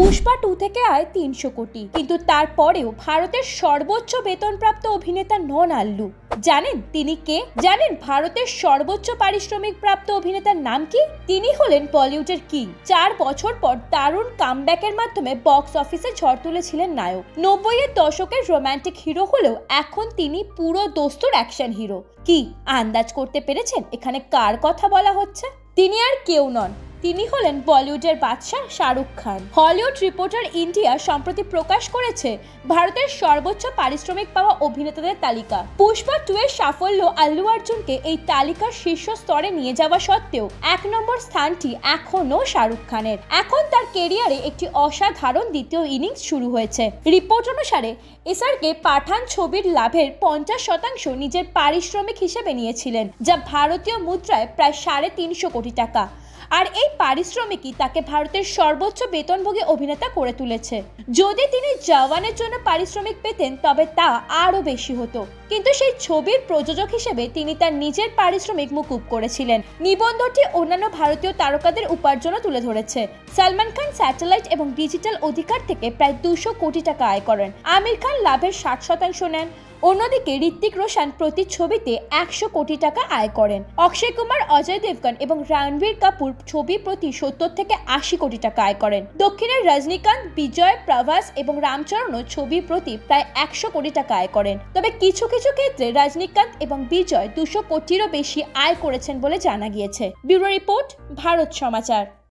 পুষ্পা 2 থেকে আয় 300 কোটি, কিন্তু তারপরেও ভারতের সর্বোচ্চ বেতনপ্রাপ্ত অভিনেতা নন আল্লু। জানেন তিনি কে? জানেন ভারতের সর্বোচ্চ পারিশ্রমিক প্রাপ্ত অভিনেতার নাম কি? তিনি হলেন বলিউডের কিং। 4 বছর পর দারুণ কামব্যাকের মাধ্যমে বক্স অফিসে ঝড় তুলেছিলেন নায়ক। 90-এর দশকের রোমান্টিক হিরো হলেও এখন তিনি পুরো দস্তুর অ্যাকশন হিরো। কি আন্দাজ করতে পেরেছেন এখানে কার কথা বলা হচ্ছে? তিনি আর কেউ নন, তিনি হলেন বলিউডের বাদশাহ Shahrukh Khan. Hollywood reporter India সম্প্রতি প্রকাশ করেছে ভারতের সর্বোচ্চ পারিশ্রমিক পাওয়া অভিনেতাদের তালিকা। পুষ্পা 2 এর সাফল্য আল্লু অর্জুনকে এই তালিকার শীর্ষ স্তরে নিয়ে যাওয়া সত্ত্বেও 1 নম্বর স্থানটি এখনও শাহরুখ খানের। এখন তার কেরিয়ারে একটি অসাধারণ দ্বিতীয় ইনিংস শুরু হয়েছে। রিপোর্ট অনুসারে এসআরকে পাঠান ছবির লাভের 50% নিজের পারিশ্রমিক হিসেবে নিয়েছিলেন, যা ভারতীয় মুদ্রায় প্রায় 350 কোটি টাকা। আর এই পারিশ্রমিকই তাকে ভারতের সর্বোচ্চ বেতনভোগী অভিনেতা করে তুলেছে। যদি তিনি জওয়ানের জন্য পারিশ্রমিক পেতেন তবে তা আরও বেশি হতো, কিন্তু সেই ছবির প্রযোজক হিসেবে তিনি তার নিজের পারিশ্রমিক মুকুব করেছিলেন। নিবন্ধটি অন্যান্য ভারতীয় তারকাদের উপার্জনও তুলে ধরেছে। সালমান খান স্যাটেলাইট এবং ডিজিটাল অধিকার থেকে প্রায় 200 কোটি টাকা আয় করেন। আমির খান লাভের 60% নেন। অন্যদিকে ঋত্বিক রোশন প্রতি ছবিতে 100 কোটি টাকা আয় করেন। অক্ষয় কুমার, অজয় দেবগন এবং রণবীর কাপুর ছবি প্রতি 70 থেকে 80 কোটি টাকা আয় করেন। দক্ষিণের রজনীকান্ত, বিজয়, প্রভাস এবং রামচরণও ছবি প্রতি প্রায় 100 কোটি টাকা আয় করেন। তবে কিছু কিছু ক্ষেত্রে রজনীকান্ত এবং বিজয় 200 কোটিরও বেশি আয় করেছেন বলে জানা গিয়েছে। ব্যুরো রিপোর্ট, ভারত সমাচার।